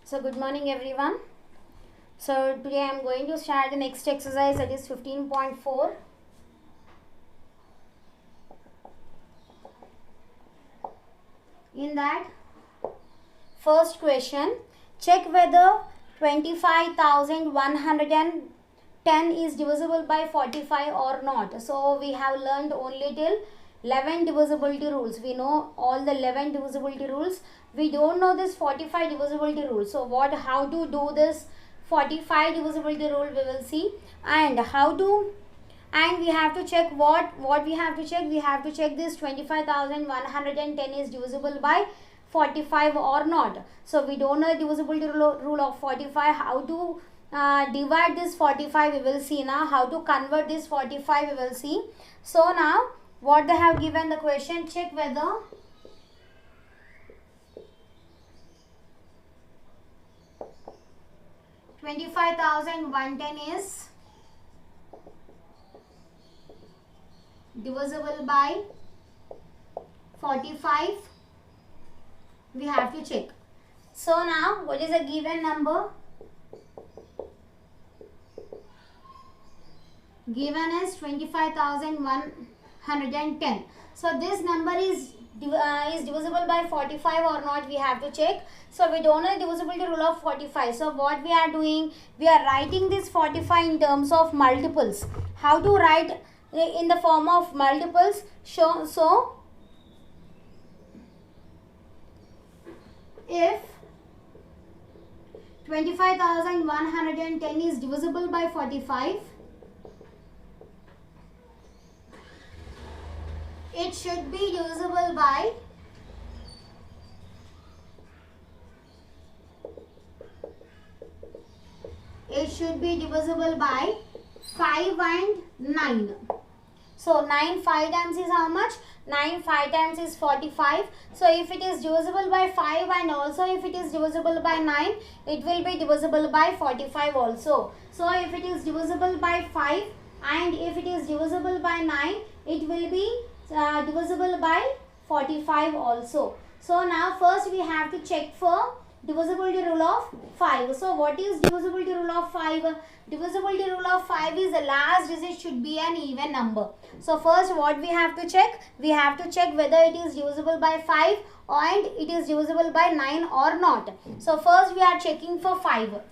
So good morning everyone. So today I am going to start the next exercise, that is 15.4. In that first question, check whether 25,110 is divisible by 45 or not. So we have learned only till 11 divisibility rules. We know all the 11 divisibility rules. We don't know this 45 divisibility rule. So how to do this 45 divisibility rule we will see, and we have to check what we have to check. We have to check this 25,110 is divisible by 45 or not. So we don't know the divisibility rule of 45. How to divide this 45 we will see now. How to convert this 45 we will see. So now what they have given the question, check whether 25,110 is divisible by 45. We have to check. So now what is a given number? Given is 25,110. So this number is divisible by 45 or not, we have to check. So we don't know the divisibility rule of 45. So what we are doing, we are writing this 45 in terms of multiples. How to write in the form of multiples? So if 25,110 is divisible by 45, it should be divisible by 5 and 9. So 9 5 times is how much? 9 5 times is 45. So if it is divisible by 5 and also if it is divisible by 9, it will be divisible by 45 also. So if it is divisible by 5 and if it is divisible by 9, it will be divisible by 45 also. So now first we have to check for divisibility rule of 5. So what is divisibility rule of 5? Divisibility rule of 5 is the last digit should be an even number. So first what we have to check? We have to check whether it is divisible by 5 and it is divisible by 9 or not. So first we are checking for 5.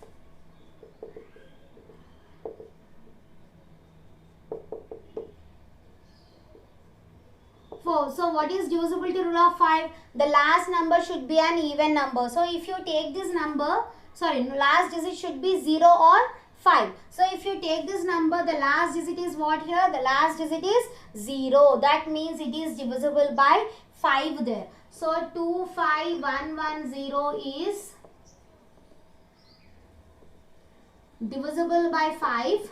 So what is divisibility rule of 5? The last number should be an even number. So if you take this number, last digit should be 0 or 5. So if you take this number, the last digit is what here? The last digit is 0. That means it is divisible by 5 there. So 25110 is divisible by 5.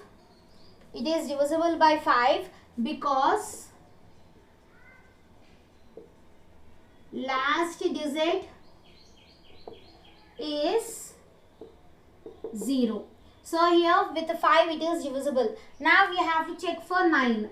It is divisible by 5 because last digit is 0. So here with 5 it is divisible. Now we have to check for 9.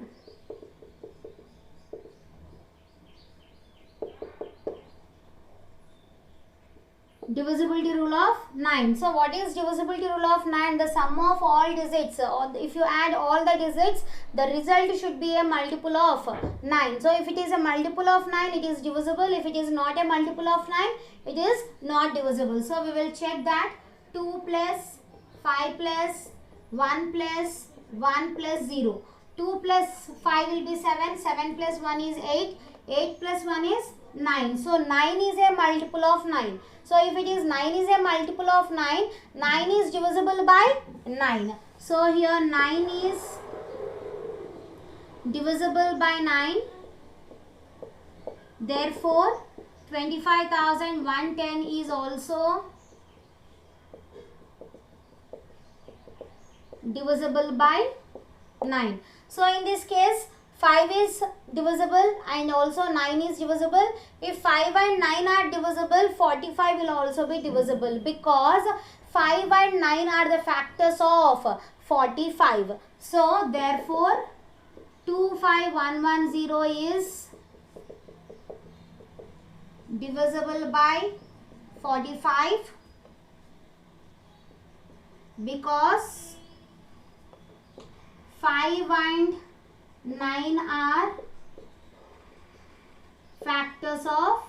Divisibility rule of 9. So what is divisibility rule of 9? The sum of all digits. If you add all the digits, the result should be a multiple of 9. So if it is a multiple of 9, it is divisible. If it is not a multiple of 9, it is not divisible. So we will check that 2 plus 5 plus 1 plus 1 plus 0. 2 plus 5 will be 7. 7 plus 1 is 8. 8 plus 1 is 9. So 9 is a multiple of 9. So if it is 9 is a multiple of 9, 9 is divisible by 9. So here 9 is divisible by 9. Therefore 25,110 is also divisible by 9. So in this case 5 is divisible and also 9 is divisible. If 5 and 9 are divisible, 45 will also be divisible because 5 and 9 are the factors of 45. So therefore 25110 is divisible by 45. because 5 and 9 are factors of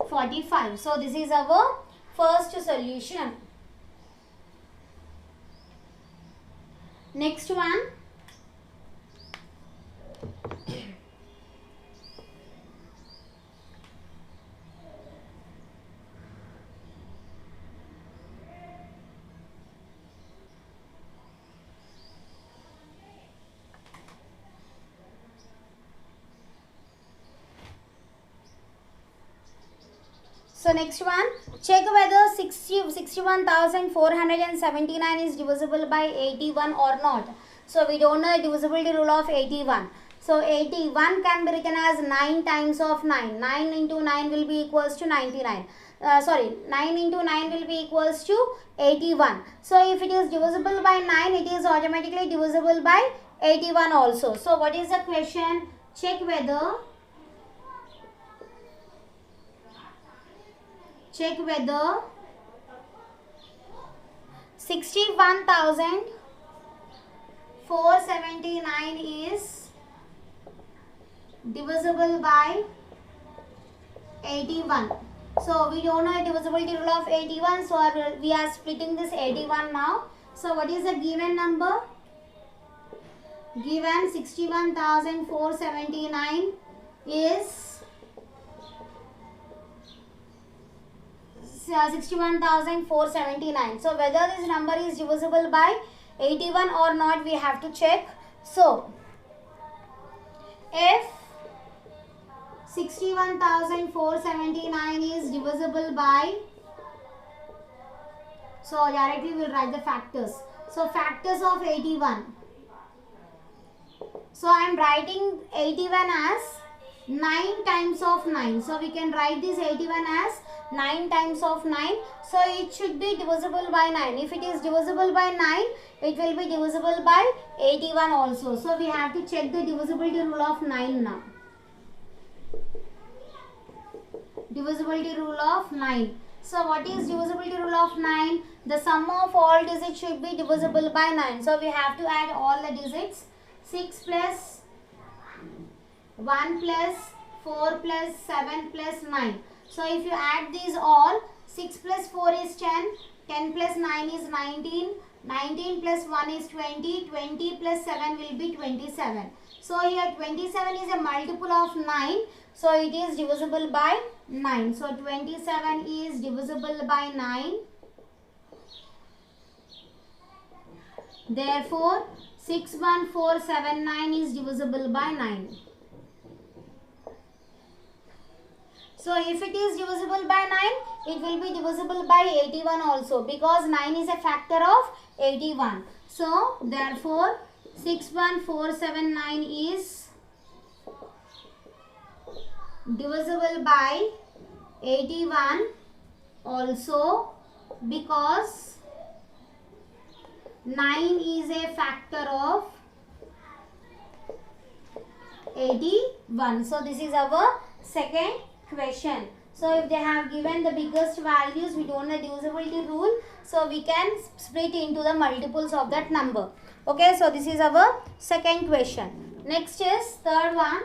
45. So this is our first solution. Next one. So next one, check whether 61,479 is divisible by 81 or not. So we don't know the divisibility rule of 81. So 81 can be written as 9 times of 9. 9 into 9 will be equals to 99. 9 into 9 will be equals to 81. So if it is divisible by 9, it is automatically divisible by 81 also. So what is the question? Check whether 61,479 is divisible by 81. So we don't know the divisibility rule of 81. So we are splitting this 81 now. So what is the given number? Given 61,479 is 61,479. So whether this number is divisible by 81 or not, we have to check. So if 61,479 is divisible by, so directly we will write the factors. So factors of 81. So I am writing 81 as 9 times of 9. So we can write this 81 as 9 times of 9. So it should be divisible by 9. If it is divisible by 9, it will be divisible by 81 also. So we have to check the divisibility rule of 9 now. Divisibility rule of 9. So what is divisibility rule of 9? The sum of all digits should be divisible by 9. So we have to add all the digits. 6 plus 1 plus 4 plus 7 plus 9. So if you add these all, 6 plus 4 is 10, 10 plus 9 is 19, 19 plus 1 is 20, 20 plus 7 will be 27. So here 27 is a multiple of 9, so it is divisible by 9. So 27 is divisible by 9. Therefore 61479 is divisible by 9. So if it is divisible by 9, it will be divisible by 81 also, because 9 is a factor of 81. So therefore 61479 is divisible by 81 also, because 9 is a factor of 81. So this is our second question. So if they have given the biggest values, we don't know divisibility rule, so we can split into the multiples of that number. Okay, so this is our second question. Next is third one.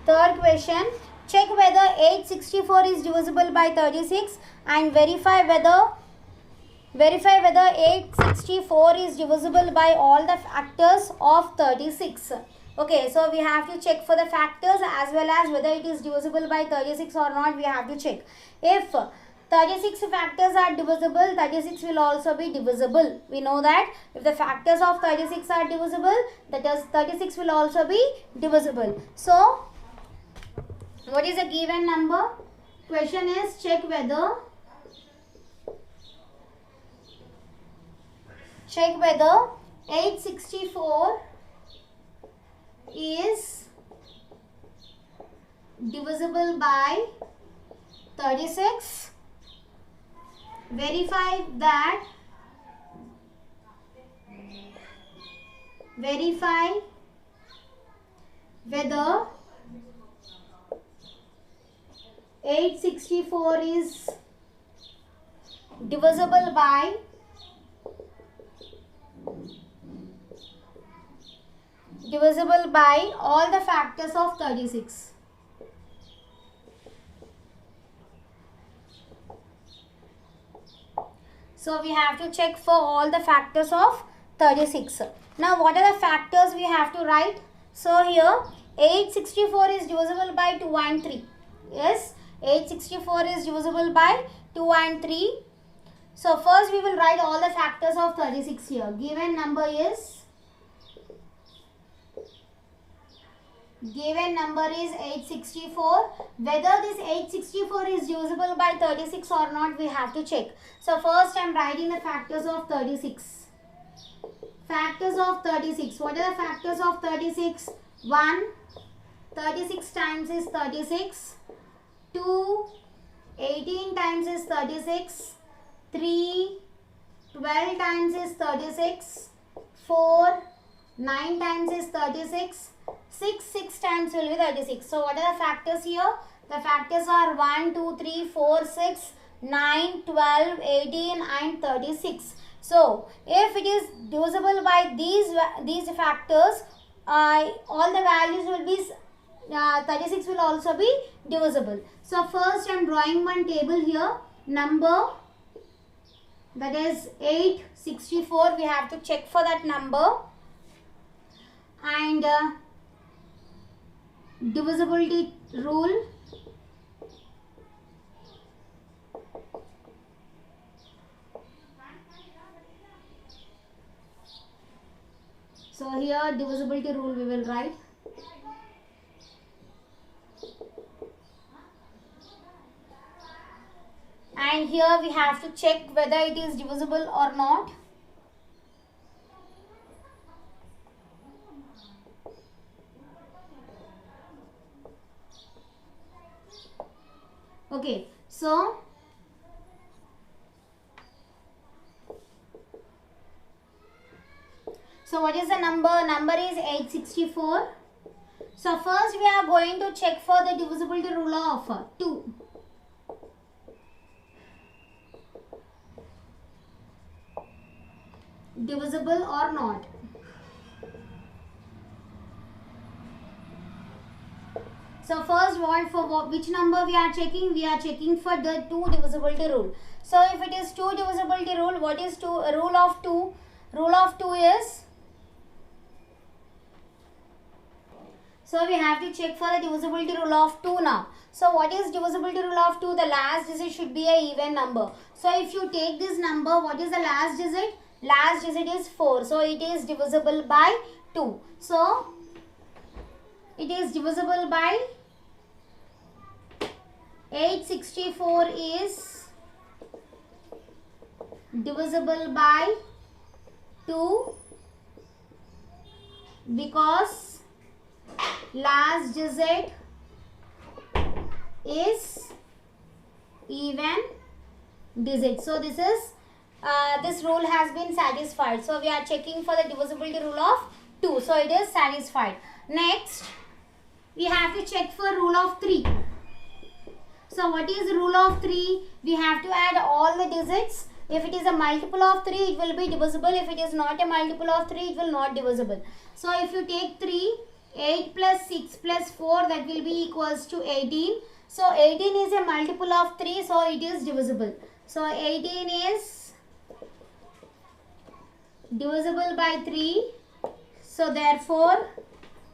Third question, check whether 864 is divisible by 36 and verify whether 864 is divisible by all the factors of 36. Okay, so we have to check for the factors as well as whether it is divisible by 36 or not. We have to check. If 36 factors are divisible, 36 will also be divisible. We know that if the factors of 36 are divisible, that is 36 will also be divisible. So what is the given number? Question is check whether 864 is divisible by 36. Verify whether 864 is divisible by all the factors of 36. So we have to check for all the factors of 36. Now what are the factors we have to write? So here 864 is divisible by 2 and 3. Yes, 864 is divisible by 2 and 3. So first we will write all the factors of 36 here. Given number is 864. Whether this 864 is divisible by 36 or not, we have to check. So first I am writing the factors of 36. Factors of 36. What are the factors of 36? 1. 36 times is 36. 2. 18 times is 36. 3. 12 times is 36. 4. 9 times is 36. 6 times will be 36. So what are the factors here? The factors are 1, 2, 3, 4, 6, 9, 12, 18 and 36. So if it is divisible by these factors, all the values will be 36 will also be divisible. So first I am drawing one table here. Number, that is 864. We have to check for that number. And divisibility rule. So here divisibility rule we will write. And here we have to check whether it is divisible or not. Okay, so what is the number? Number is 864. So first we are going to check for the divisibility rule of 2. Divisible or not. So first which number we are checking? We are checking for the 2 divisibility rule. So if it is 2 divisibility rule, what is rule of 2? Rule of 2 is, so we have to check for the divisibility rule of 2 now. So what is divisibility rule of 2? The last digit should be an even number. So if you take this number, what is the last digit? Last digit is 4. So it is divisible by 2. So it is divisible by 864 is divisible by 2 because last digit is even digit. So this is this rule has been satisfied. So we are checking for the divisibility rule of 2. So it is satisfied. Next we have to check for rule of 3. So what is rule of 3? We have to add all the digits. If it is a multiple of 3, it will be divisible. If it is not a multiple of 3, it will not divisible. So if you take 3, 8 plus 6 plus 4, that will be equals to 18. So 18 is a multiple of 3, so it is divisible. So 18 is divisible by 3. So therefore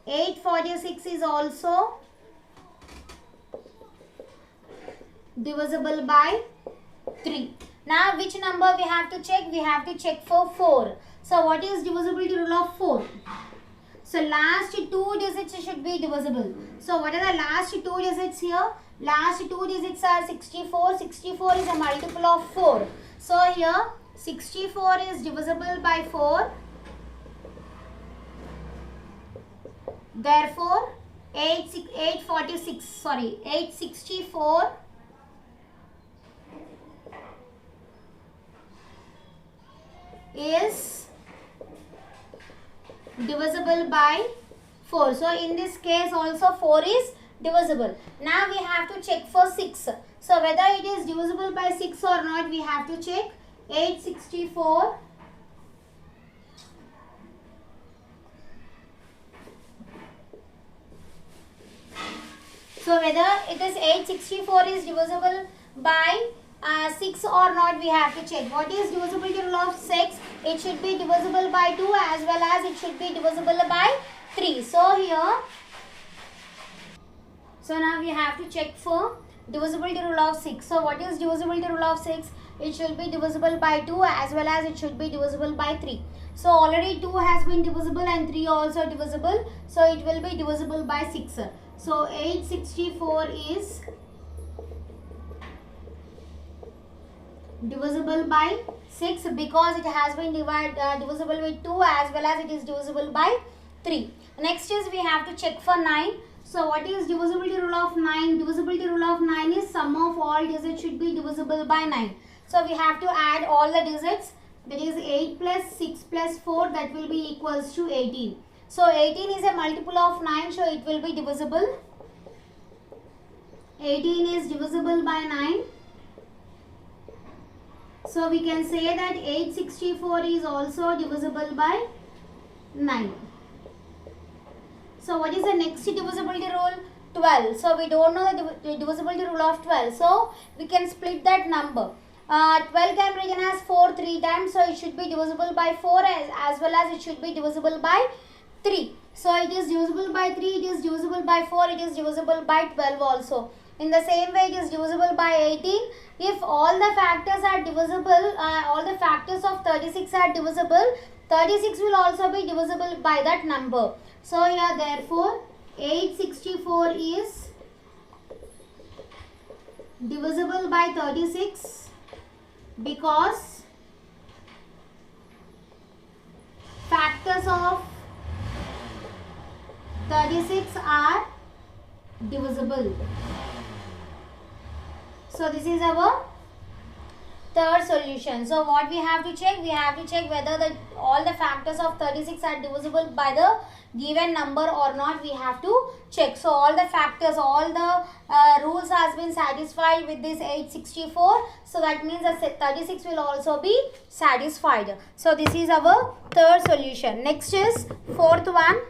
846 is also divisible by 3. Now which number we have to check? We have to check for 4. So what is divisibility rule of 4? So last 2 digits should be divisible. So what are the last 2 digits here? Last 2 digits are 64. 64 is a multiple of 4. So here 64 is divisible by 4. Therefore 864 is divisible by 4. So in this case also 4 is divisible. Now we have to check for 6. So whether it is divisible by 6 or not, we have to check. 864. So whether it is 864 is divisible by 6 or not, we have to check. What is divisibility rule of 6? It should be divisible by 2 as well as it should be divisible by 3. So here, so now we have to check for divisibility rule of 6. So what is divisibility rule of 6? It should be divisible by 2 as well as it should be divisible by 3. So already 2 has been divisible and 3 also divisible. So it will be divisible by 6. So 864 is divisible by 6 because it has been divisible with 2 as well as it is divisible by 3. Next is we have to check for 9. So what is divisibility rule of 9? Divisibility rule of 9 is sum of all digits should be divisible by 9. So we have to add all the digits, that is 8 plus 6 plus 4, that will be equals to 18. So 18 is a multiple of 9, so it will be divisible. 18 is divisible by 9. So we can say that 864 is also divisible by 9. So what is the next divisibility rule? 12. So we don't know the divisibility rule of 12. So we can split that number. 12 can be written as 4 3 times. So it should be divisible by 4 as well as it should be divisible by 3. So it is divisible by 3, it is divisible by 4, it is divisible by 12 also. In the same way, it is divisible by 18. If all the factors are divisible, all the factors of 36 are divisible, 36 will also be divisible by that number. So here therefore 864 is divisible by 36 because factors of 36 are divisible. So this is our third solution. So what we have to check? We have to check whether all the factors of 36 are divisible by the given number or not. We have to check. So all the factors, all the rules has been satisfied with this 864. So that means that 36 will also be satisfied. So this is our third solution. Next is fourth one.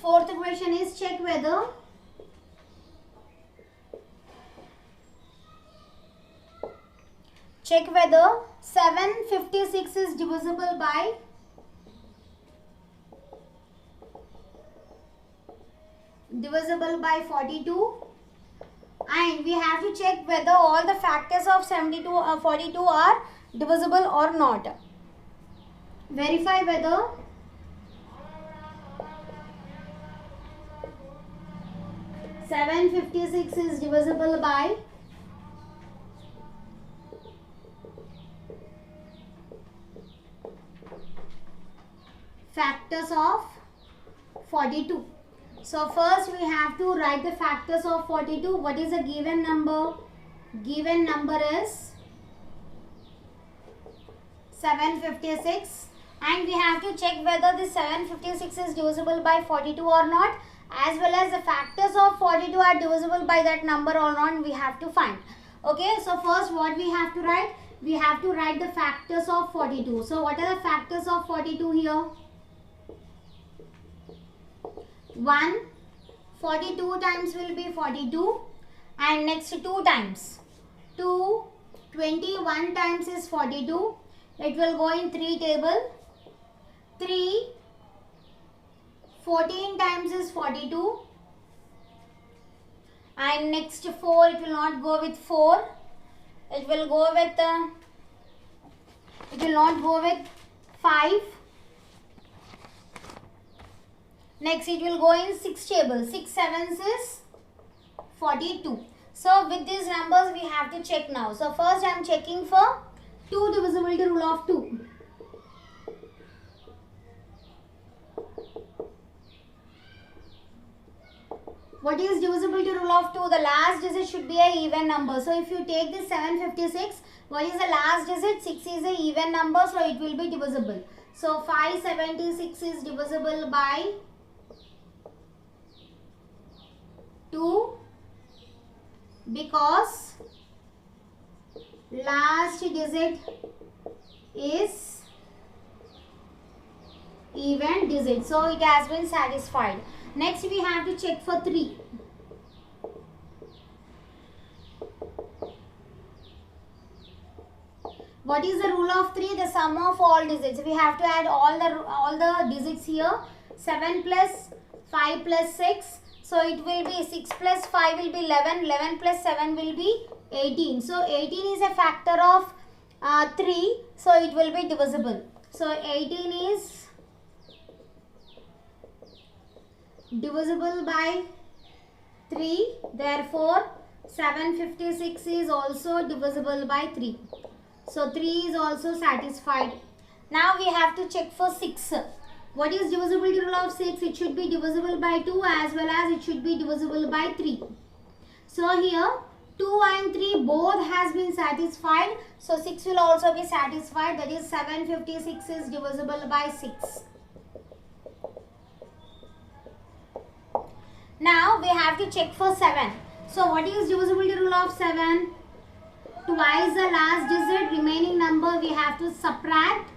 Fourth question is check whether check whether 756 is divisible by 42, and we have to check whether all the factors of 72 or 42 are divisible or not. Verify whether (756) is divisible by factors of 42. So first we have to write the factors of 42. What is the given number? Given number is 756, and we have to check whether this 756 is divisible by 42 or not, as well as the factors of 42 are divisible by that number or not, we have to find. Okay, so first what we have to write? We have to write the factors of 42. So what are the factors of 42 here? 1, 42 times will be 42, and next 2 times. 2, 21 times is 42. It will go in 3 table. 3, 14 times is 42, and next 4, it will not go with 4. It will go with it will not go with 5. Next it will go in 6 table. 6 sevens is 42. So with these numbers we have to check now. So first I am checking for 2 divisibility rule of 2. What is divisibility rule of 2? The last digit should be an even number. So if you take this 756, what is the last digit? 6 is an even number, so it will be divisible. So 576 is divisible by 2 because last digit is even digit. So it has been satisfied. Next we have to check for 3. What is the rule of 3? The sum of all digits. We have to add all the digits here. 7 plus 5 plus 6. So it will be 6 plus 5 will be 11. 11 plus 7 will be 18. So 18 is a factor of 3. So it will be divisible. So 18 is divisible by 3. Therefore 756 is also divisible by 3. So 3 is also satisfied. Now we have to check for 6. What is divisibility rule of 6? It should be divisible by 2 as well as it should be divisible by 3. So here 2 and 3 both has been satisfied. So 6 will also be satisfied. That is 756 is divisible by 6. Now we have to check for 7. So what is divisibility rule of 7? Twice the last digit, remaining number we have to subtract.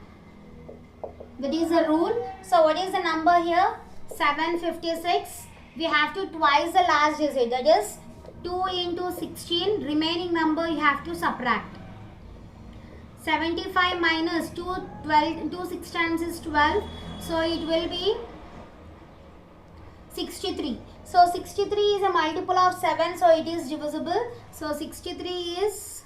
That is the rule. So what is the number here? 756. We have to twice the last digit. That is 2 into 16. Remaining number you have to subtract. 75 minus 2, 12, 2 6 times is 12. So it will be 63. So 63 is a multiple of 7. So it is divisible. So 63 is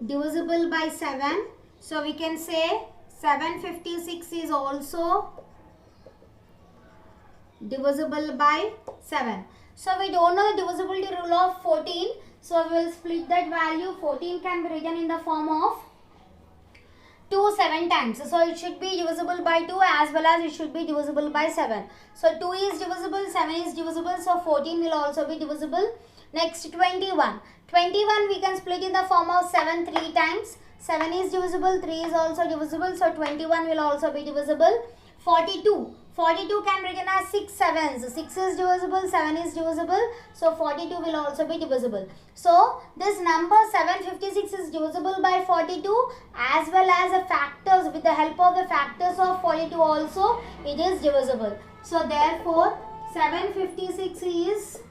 divisible by 7. So we can say 756 is also divisible by 7. So we don't know the divisibility rule of 14. So we will split that value. 14 can be written in the form of 2 7 times. So it should be divisible by 2 as well as it should be divisible by 7. So 2 is divisible, 7 is divisible. So 14 will also be divisible. Next 21. 21 we can split in the form of 7 3 times. 7 is divisible, 3 is also divisible. So 21 will also be divisible. 42. 42 can be written as 6 sevens. 6 is divisible, 7 is divisible. So 42 will also be divisible. So this number 756 is divisible by 42 as well as the factors. With the help of the factors of 42 also it is divisible. So therefore 756 is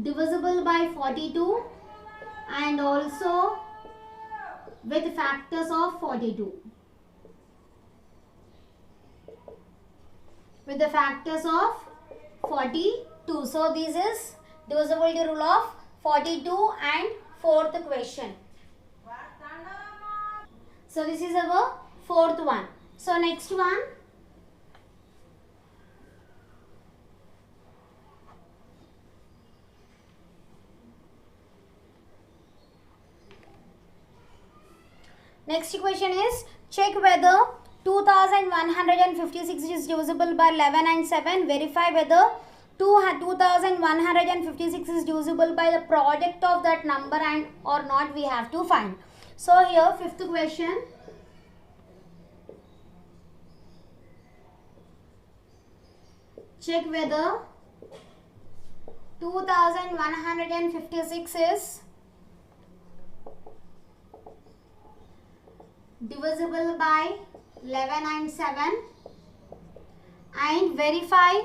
divisible by 42 and also with factors of 42. With the factors of 42. So this is divisibility rule of 42 and fourth question. So this is our fourth one. So next one. Next question is check whether 2156 is divisible by 11 and 7. Verify whether 2156 is divisible by the product of that number and or not we have to find. So here fifth question. Check whether 2156 is divisible by 11 and 7 and verify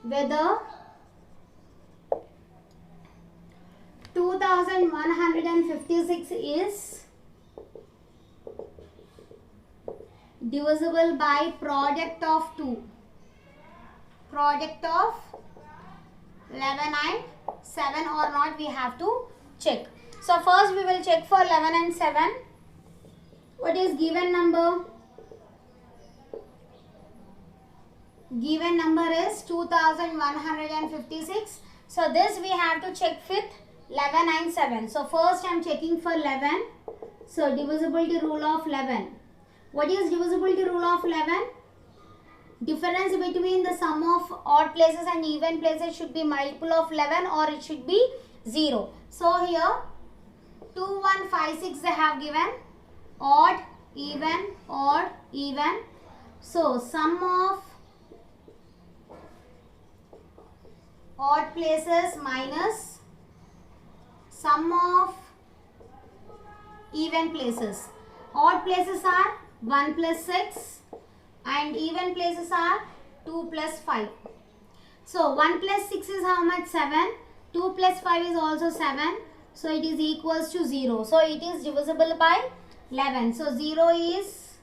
whether 2156 is divisible by product of 2. Product of 11 and 7 or not we have to check. So first we will check for 11 and 7. What is given number? Given number is 2156. So this we have to check with 11 and 7. So first I am checking for 11. So divisibility rule of 11. What is divisibility rule of 11? Difference between the sum of odd places and even places should be multiple of 11 or it should be 0. So here 2, 1, 5, 6 they have given odd, even. So sum of odd places minus sum of even places. Odd places are 1 plus 6 and even places are 2 plus 5. So 1 plus 6 is how much? 7. 2 plus 5 is also 7. So it is equals to 0. So it is divisible by 11. So 0 is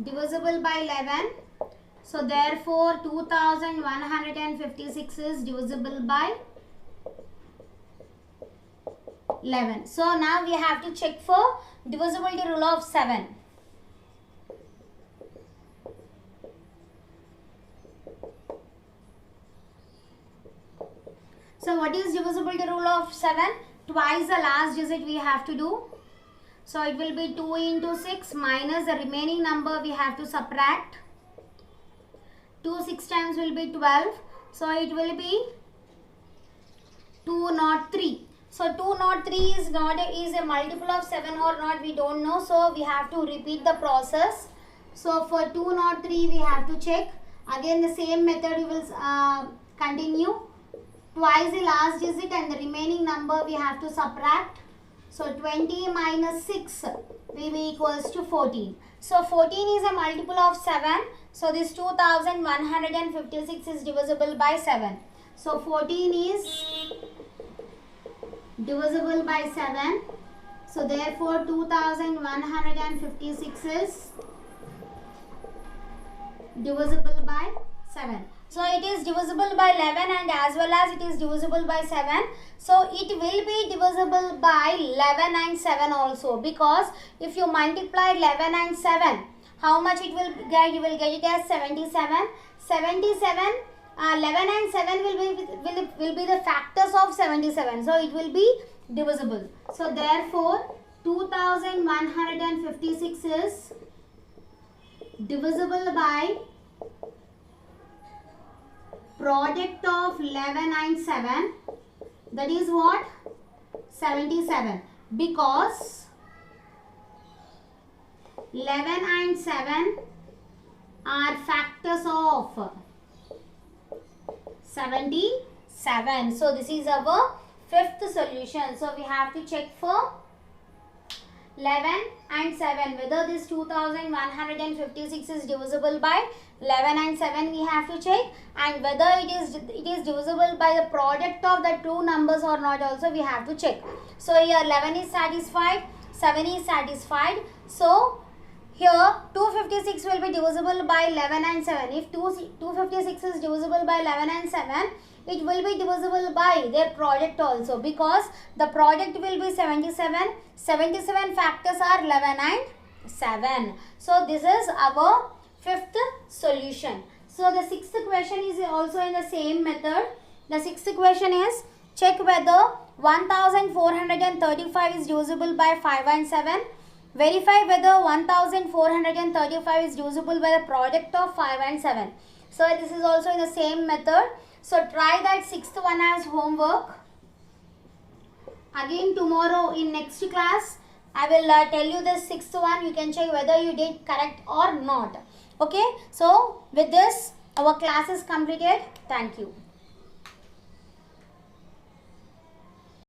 divisible by 11. So therefore 2156 is divisible by 11. So now we have to check for divisibility rule of 7. So what is divisibility rule of 7? Twice the last digit we have to do. So it will be 2 into 6 minus the remaining number we have to subtract. 2 6 times will be 12. So it will be 203. So 203 is a multiple of 7 or not, we don't know. So we have to repeat the process. So for 203 we have to check. Again the same method we will continue. Twice the last digit and the remaining number we have to subtract. So 20 minus 6 will be equals to 14. So 14 is a multiple of 7. So this 2156 is divisible by 7. So 14 is divisible by 7. So therefore 2156 is divisible by 7. So it is divisible by 11 and as well as it is divisible by 7. So it will be divisible by 11 and 7 also, because if you multiply 11 and 7, how much it will get? You will get it as 77. 11 and 7 will be the factors of 77. So it will be divisible. So therefore 2156 is divisible by product of 11 and 7, that is what? 77, because 11 and 7 are factors of 77. So this is our fifth solution. So we have to check for 11 and 7 whether this 2156 is divisible by 11 and 7 we have to check, and whether it is divisible by the product of the two numbers or not also we have to check. So here 11 is satisfied, 7 is satisfied. So here 256 will be divisible by 11 and 7. If 256 is divisible by 11 and 7, it will be divisible by their product also, because the product will be 77. 77 factors are 11 and 7. So this is our fifth solution. So the sixth question is also in the same method. The sixth question is, check whether 1435 is divisible by 5 and 7. Verify whether 1435 is divisible by the product of 5 and 7. So this is also in the same method. So try that sixth one as homework. Again tomorrow in next class I will tell you the sixth one. You can check whether you did correct or not. Okay. So with this our class is completed. Thank you.